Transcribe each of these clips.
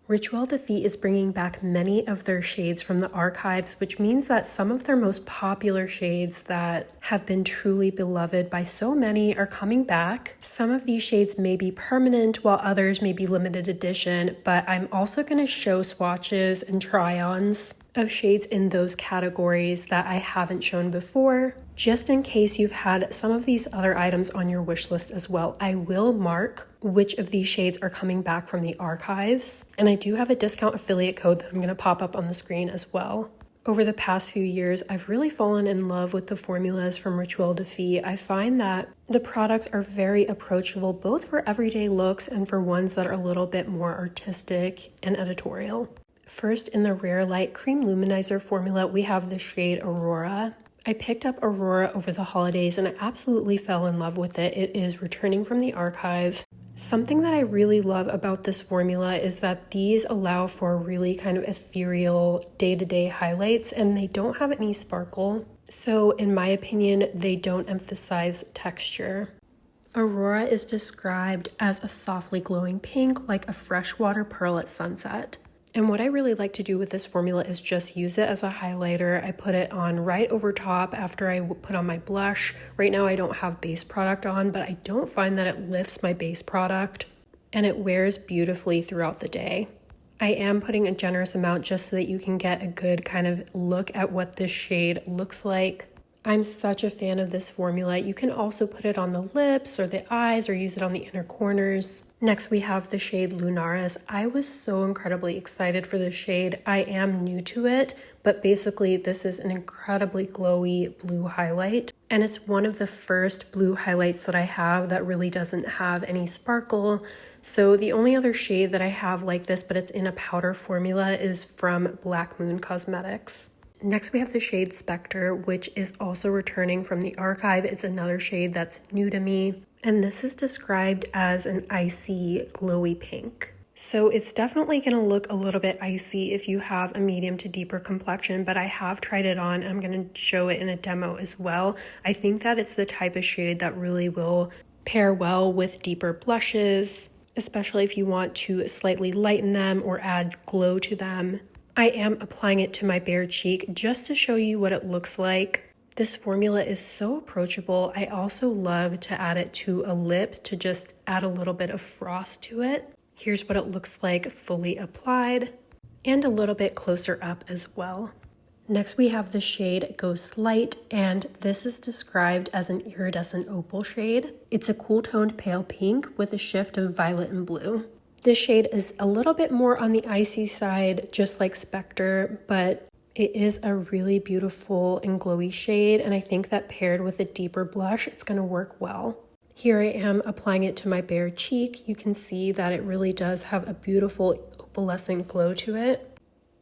Rituel de Fille is bringing back many of their shades from the archives, which means that some of their most popular shades that have been truly beloved by so many are coming back. Some of these shades may be permanent, while others may be limited edition, but I'm also going to show swatches and try-ons of shades in those categories that I haven't shown before, just in case you've had some of these other items on your wish list as well. I will mark which of these shades are coming back from the archives, and I do have a discount affiliate code that I'm going to pop up on the screen as well. Over the past few years, I've really fallen in love with the formulas from Rituel de Fille. I find that the products are very approachable, both for everyday looks and for ones that are a little bit more artistic and editorial. First, in the Rare Light Cream Luminizer formula, we have the shade Aurora. I picked up Aurora over the holidays and I absolutely fell in love with it. It is returning from the archive. Something that I really love about this formula is that these allow for really kind of ethereal day-to-day highlights and they don't have any sparkle. So in my opinion, they don't emphasize texture. Aurora is described as a softly glowing pink, like a freshwater pearl at sunset. And what I really like to do with this formula is just use it as a highlighter. I put it on right over top after I put on my blush. Right now I don't have base product on, but I don't find that it lifts my base product and it wears beautifully throughout the day. I am putting a generous amount just so that you can get a good kind of look at what this shade looks like. I'm such a fan of this formula. You can also put it on the lips or the eyes or use it on the inner corners. Next, we have the shade Lunaris. I was so incredibly excited for this shade. I am new to it, but basically this is an incredibly glowy blue highlight. And it's one of the first blue highlights that I have that really doesn't have any sparkle. So the only other shade that I have like this, but it's in a powder formula, is from Black Moon Cosmetics. Next, we have the shade Spectre, which is also returning from the archive. It's another shade that's new to me, and this is described as an icy, glowy pink. So it's definitely going to look a little bit icy if you have a medium to deeper complexion, but I have tried it on. I'm going to show it in a demo as well. I think that it's the type of shade that really will pair well with deeper blushes, especially if you want to slightly lighten them or add glow to them. I am applying it to my bare cheek just to show you what it looks like. This formula is so approachable. I also love to add it to a lip to just add a little bit of frost to it. Here's what it looks like fully applied and a little bit closer up as well. Next, we have the shade Ghost Light, and this is described as an iridescent opal shade. It's a cool toned pale pink with a shift of violet and blue. This shade is a little bit more on the icy side, just like Spectre, but it is a really beautiful and glowy shade, and I think that paired with a deeper blush, it's going to work well. Here I am applying it to my bare cheek. You can see that it really does have a beautiful opalescent glow to it.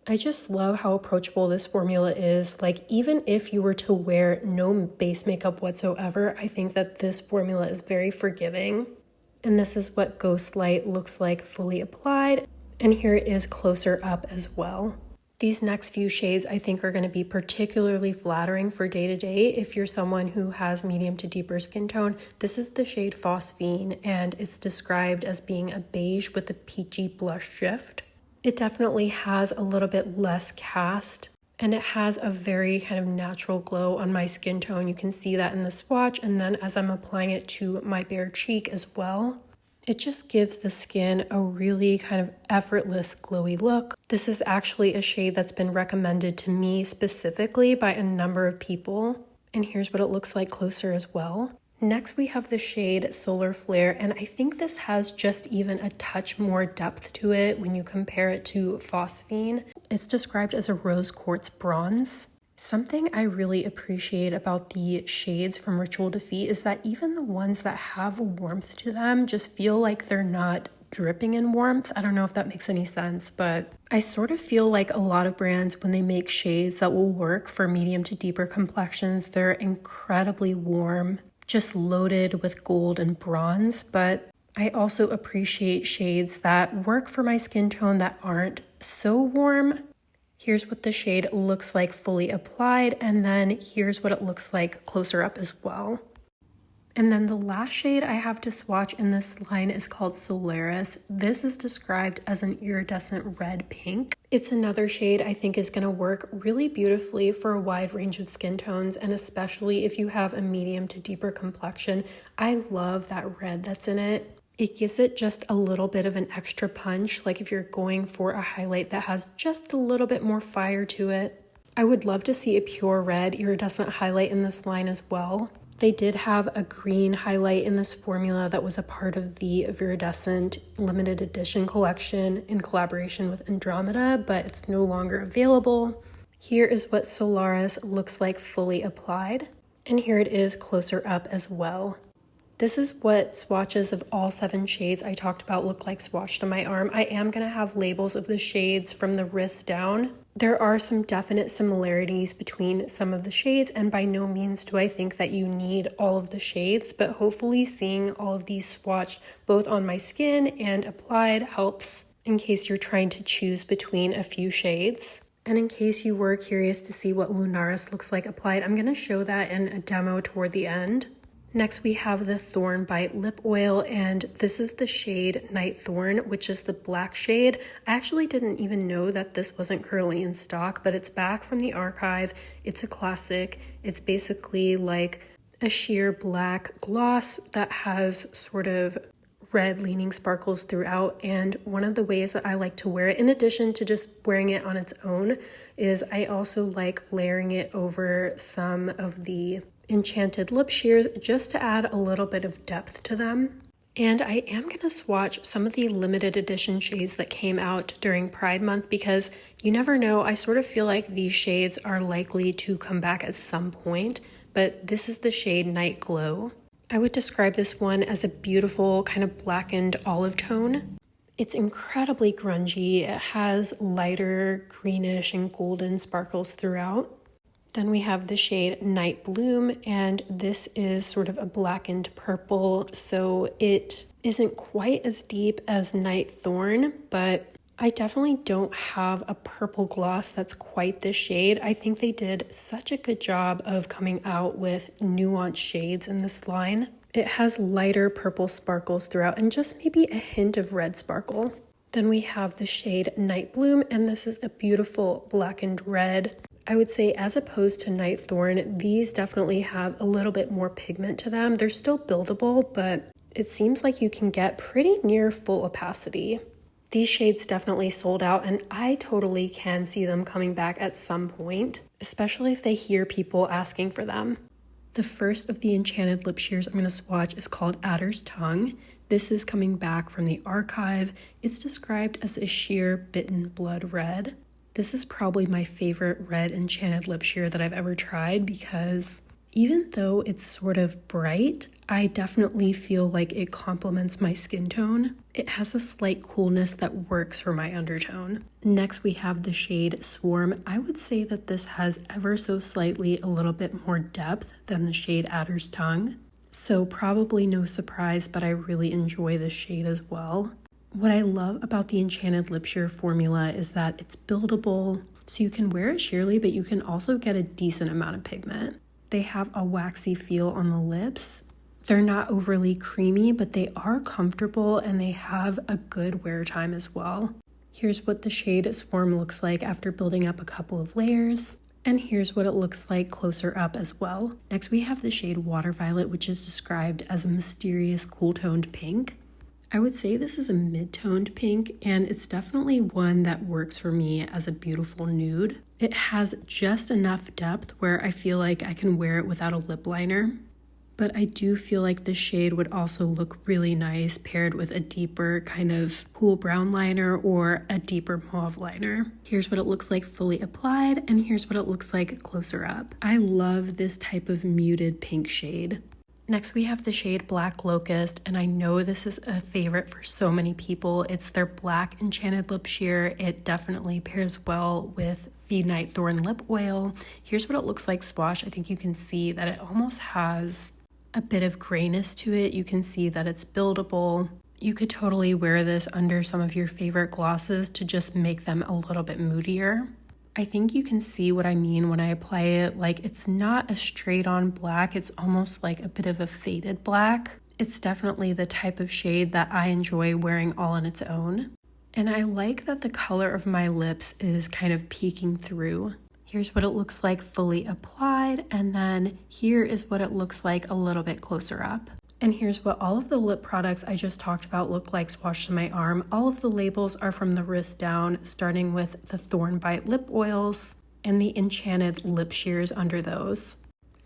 I just love how approachable this formula is. Like, even if you were to wear no base makeup whatsoever, I think that this formula is very forgiving. And this is what Ghost Light looks like fully applied. And here it is closer up as well. These next few shades I think are going to be particularly flattering for day to day if you're someone who has medium to deeper skin tone. This is the shade Phosphine, and it's described as being a beige with a peachy blush shift. It definitely has a little bit less cast, and it has a very kind of natural glow on my skin tone. You can see that in the swatch, and then as I'm applying it to my bare cheek as well. It just gives the skin a really kind of effortless glowy look. This is actually a shade that's been recommended to me specifically by a number of people, and here's what it looks like closer as well. Next, we have the shade Solar Flare, and I think this has just even a touch more depth to it when you compare it to Phosphine. It's described as a rose quartz bronze. Something I really appreciate about the shades from Rituel de Fille is that even the ones that have warmth to them just feel like they're not dripping in warmth. I don't know if that makes any sense, but I sort of feel like a lot of brands, when they make shades that will work for medium to deeper complexions, they're incredibly warm, just loaded with gold and bronze. But I also appreciate shades that work for my skin tone that aren't so warm. Here's what the shade looks like fully applied, and then here's what it looks like closer up as well. And then the last shade I have to swatch in this line is called Solaris. This is described as an iridescent red pink. It's another shade I think is going to work really beautifully for a wide range of skin tones, and especially if you have a medium to deeper complexion. I love that red that's in it. It gives it just a little bit of an extra punch, like if you're going for a highlight that has just a little bit more fire to it. I would love to see a pure red iridescent highlight in this line as well. They did have a green highlight in this formula that was a part of the Viridescent limited edition collection in collaboration with Andromeda, but it's no longer available. Here is what Solaris looks like fully applied, and here it is closer up as well. This is what swatches of all 7 shades I talked about look like swatched on my arm. I am going to have labels of the shades from the wrist down. There are some definite similarities between some of the shades, and by no means do I think that you need all of the shades, but hopefully seeing all of these swatched both on my skin and applied helps in case you're trying to choose between a few shades. And in case you were curious to see what Lunaris looks like applied, I'm going to show that in a demo toward the end. Next, we have the Thorn Bite Lip Oil, and this is the shade Night Thorn, which is the black shade. I actually didn't even know that this wasn't currently in stock, but it's back from the archive. It's a classic. It's basically like a sheer black gloss that has sort of red leaning sparkles throughout, and one of the ways that I like to wear it, in addition to just wearing it on its own, is I also like layering it over some of the Enchanted Lip Shears just to add a little bit of depth to them. And I am going to swatch some of the limited edition shades that came out during Pride Month, because you never know, I sort of feel like these shades are likely to come back at some point, but this is the shade Night Glow. I would describe this one as a beautiful kind of blackened olive tone. It's incredibly grungy. It has lighter greenish and golden sparkles throughout. Then we have the shade Night Bloom, and this is sort of a blackened purple, so it isn't quite as deep as Night Thorn, but I definitely don't have a purple gloss that's quite this shade. I think they did such a good job of coming out with nuanced shades in this line. It has lighter purple sparkles throughout and just maybe a hint of red sparkle. Then we have the shade Night Bloom, and this is a beautiful blackened red. I would say, as opposed to Night Thorn, these definitely have a little bit more pigment to them. They're still buildable, but it seems like you can get pretty near full opacity. These shades definitely sold out, and I totally can see them coming back at some point, especially if they hear people asking for them. The first of the Enchanted Lip Shears I'm going to swatch is called Adder's Tongue. This is coming back from the archive. It's described as a sheer bitten blood red. This is probably my favorite red Enchanted Lip Shear that I've ever tried, because even though it's sort of bright, I definitely feel like it complements my skin tone. It has a slight coolness that works for my undertone. Next, we have the shade Swarm. I would say that this has ever so slightly a little bit more depth than the shade Adder's Tongue. So probably no surprise, but I really enjoy this shade as well. What I love about the Enchanted Lip Shear formula is that it's buildable, so you can wear it sheerly, but you can also get a decent amount of pigment. They have a waxy feel on the lips. They're not overly creamy, but they are comfortable, and they have a good wear time as well. Here's what the shade Swarm looks like after building up a couple of layers, and here's what it looks like closer up as well. Next, we have the shade Water Violet, which is described as a mysterious cool-toned pink. I would say this is a mid-toned pink, and it's definitely one that works for me as a beautiful nude. It has just enough depth where I feel like I can wear it without a lip liner, but I do feel like this shade would also look really nice paired with a deeper kind of cool brown liner or a deeper mauve liner. Here's what it looks like fully applied, and here's what it looks like closer up. I love this type of muted pink shade. Next, we have the shade Black Locust, and I know this is a favorite for so many people. It's their black Enchanted Lip Shear. It definitely pairs well with the Night Thorn Lip Oil. Here's what it looks like swatched. I think you can see that it almost has a bit of grayness to it. You can see that it's buildable. You could totally wear this under some of your favorite glosses to just make them a little bit moodier. I think you can see what I mean when I apply it. Like, it's not a straight on black, it's almost like a bit of a faded black. It's definitely the type of shade that I enjoy wearing all on its own. And I like that the color of my lips is kind of peeking through. Here's what it looks like fully applied, and then here is what it looks like a little bit closer up. And here's what all of the lip products I just talked about look like swatched to my arm. All of the labels are from the wrist down, starting with the Thorn Bite lip oils and the Enchanted Lip Shears under those.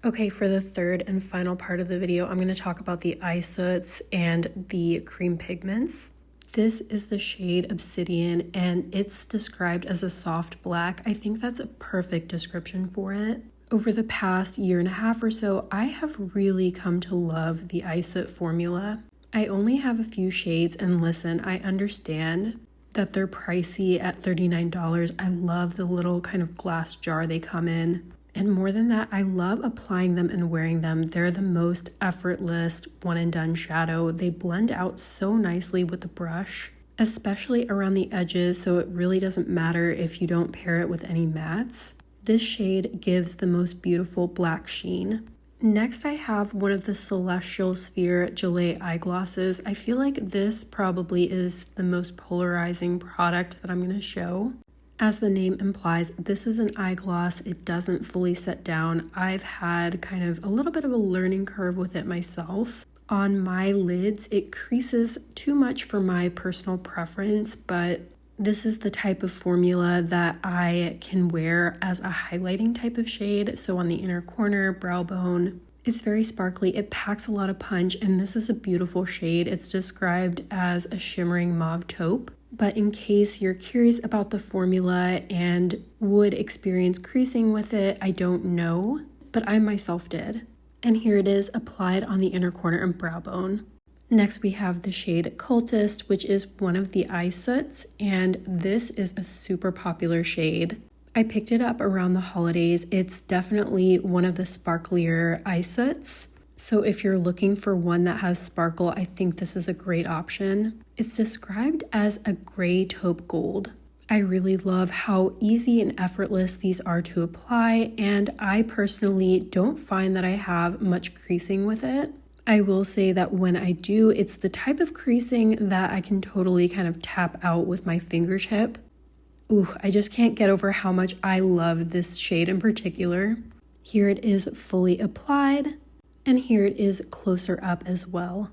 Okay, for the third and final part of the video, I'm going to talk about the eye soots and the cream pigments. This is the shade Obsidian, and it's described as a soft black. I think that's a perfect description for it. Over the past year and a half or so, I have really come to love the eye soot formula. I only have a few shades, and listen, I understand that they're pricey at $39. I love the little kind of glass jar they come in. And more than that, I love applying them and wearing them. They're the most effortless one and done shadow. They blend out so nicely with the brush, especially around the edges, so it really doesn't matter if you don't pair it with any mattes. This shade gives the most beautiful black sheen. Next, I have one of the Celestial Sphere Gelée eyeglosses. I feel like this probably is the most polarizing product that I'm going to show. As the name implies, this is an eye gloss. It doesn't fully set down. I've had kind of a little bit of a learning curve with it myself. On my lids, it creases too much for my personal preference, but this is the type of formula that I can wear as a highlighting type of shade. So on the inner corner, brow bone, it's very sparkly. It packs a lot of punch, and this is a beautiful shade. It's described as a shimmering mauve taupe. But in case you're curious about the formula and would experience creasing with it, I don't know, but I myself did. And here it is applied on the inner corner and brow bone. Next, we have the shade Cultist, which is one of the eye soots, and this is a super popular shade. I picked it up around the holidays. It's definitely one of the sparklier eye soots. So if you're looking for one that has sparkle, I think this is a great option. It's described as a gray taupe gold. I really love how easy and effortless these are to apply, and I personally don't find that I have much creasing with it. I will say that when I do, it's the type of creasing that I can totally kind of tap out with my fingertip. Ooh, I just can't get over how much I love this shade in particular. Here it is fully applied, and here it is closer up as well.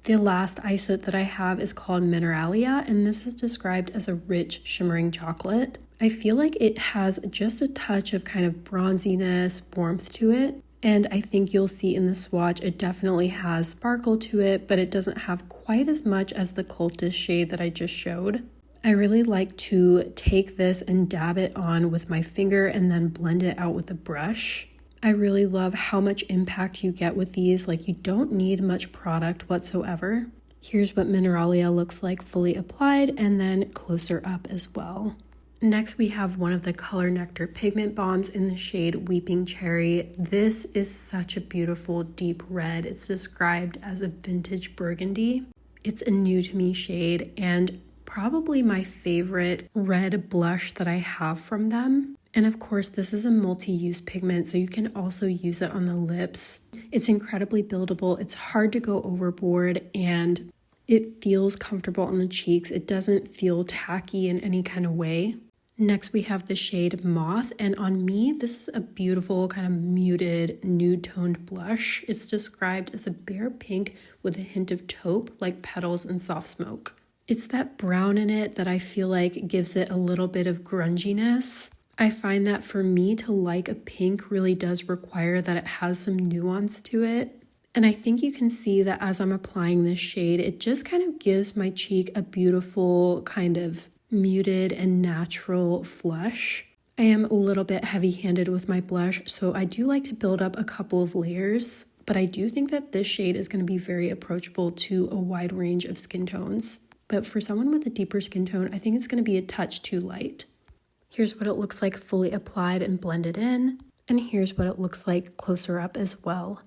The last eye soot that I have is called Mineralia, and this is described as a rich, shimmering chocolate. I feel like it has just a touch of kind of bronziness, warmth to it. And I think you'll see in the swatch, it definitely has sparkle to it, but it doesn't have quite as much as the Cultist shade that I just showed. I really like to take this and dab it on with my finger and then blend it out with a brush. I really love how much impact you get with these. Like, you don't need much product whatsoever. Here's what Mineralia looks like fully applied and then closer up as well. Next, we have one of the Color Nectar pigment bombs in the shade Weeping Cherry. This is such a beautiful deep red. It's described as a vintage burgundy. It's a new to me shade and probably my favorite red blush that I have from them. And of course, this is a multi-use pigment, so you can also use it on the lips. It's incredibly buildable. It's hard to go overboard, and it feels comfortable on the cheeks. It doesn't feel tacky in any kind of way. Next, we have the shade Moth, and on me, this is a beautiful kind of muted nude toned blush. It's described as a bare pink with a hint of taupe, like petals and soft smoke. It's that brown in it that I feel like gives it a little bit of grunginess. I find that for me to like a pink really does require that it has some nuance to it. And I think you can see that as I'm applying this shade, it just kind of gives my cheek a beautiful kind of muted and natural flush. I am a little bit heavy-handed with my blush, so I do like to build up a couple of layers, but I do think that this shade is going to be very approachable to a wide range of skin tones. But for someone with a deeper skin tone, I think it's going to be a touch too light. Here's what it looks like fully applied and blended in, and here's what it looks like closer up as well.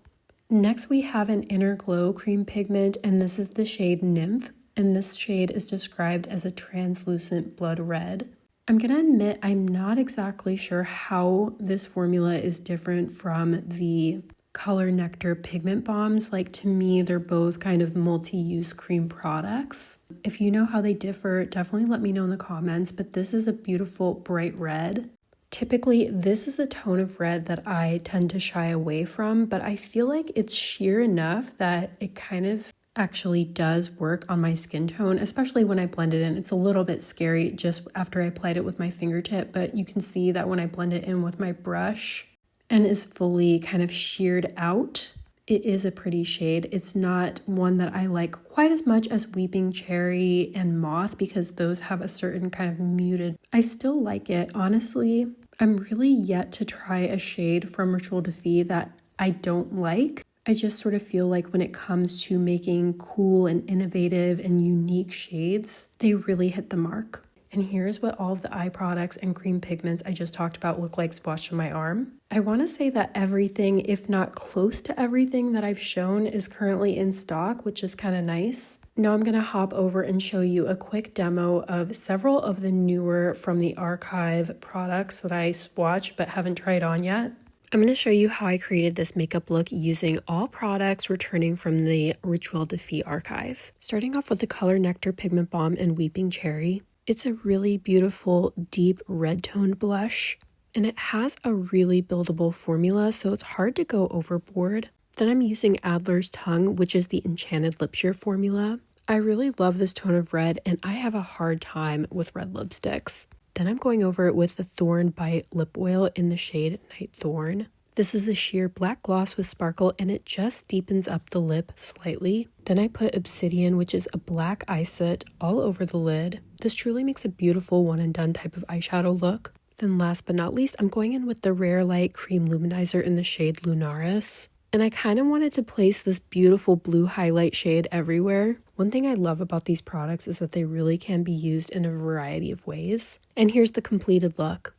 Next, we have an Inner Glow cream pigment, and this is the shade Nymph. And this shade is described as a translucent blood red. I'm gonna admit I'm not exactly sure how this formula is different from the Color Nectar pigment bombs. Like, to me, they're both kind of multi-use cream products. If you know how they differ, definitely let me know in the comments, but this is a beautiful bright red. Typically, this is a tone of red that I tend to shy away from, but I feel like it's sheer enough that it kind of actually does work on my skin tone, especially when I blend it in. It's a little bit scary just after I applied it with my fingertip, but you can see that when I blend it in with my brush and is fully kind of sheared out, it is a pretty shade. It's not one that I like quite as much as Weeping Cherry and Moth because those have a certain kind of muted. I still like it. Honestly, I'm really yet to try a shade from Rituel de Fille that I don't like. I just sort of feel like when it comes to making cool and innovative and unique shades, they really hit the mark. And here's what all of the eye products and cream pigments I just talked about look like swatched on my arm. I want to say that everything, if not close to everything that I've shown, is currently in stock, which is kind of nice. Now I'm going to hop over and show you a quick demo of several of the newer from the archive products that I swatched but haven't tried on yet. I'm going to show you how I created this makeup look using all products returning from the Rituel de Fille archive. Starting off with the Color Nectar Pigment Balm in Weeping Cherry. It's a really beautiful deep red toned blush, and it has a really buildable formula, so it's hard to go overboard. Then I'm using Adler's Tongue, which is the Enchanted Lip Shear formula. I really love this tone of red, and I have a hard time with red lipsticks. Then I'm going over it with the Thorn Bite Lip Oil in the shade Night Thorn. This is a sheer black gloss with sparkle, and it just deepens up the lip slightly. Then I put Obsidian, which is a black eye soot, all over the lid. This truly makes a beautiful one and done type of eyeshadow look. Then last but not least, I'm going in with the Rare Light Cream Luminizer in the shade Lunaris. And I kind of wanted to place this beautiful blue highlight shade everywhere. One thing I love about these products is that they really can be used in a variety of ways. And here's the completed look.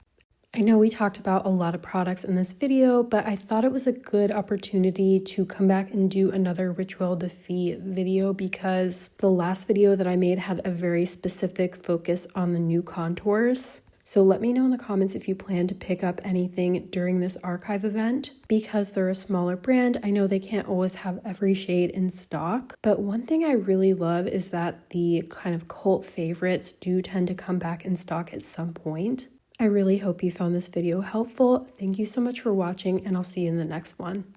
I know we talked about a lot of products in this video, but I thought it was a good opportunity to come back and do another Rituel de Fille video because the last video that I made had a very specific focus on the new contours. So let me know in the comments if you plan to pick up anything during this archive event. Because they're a smaller brand, I know they can't always have every shade in stock, but one thing I really love is that the kind of cult favorites do tend to come back in stock at some point. I really hope you found this video helpful. Thank you so much for watching, and I'll see you in the next one.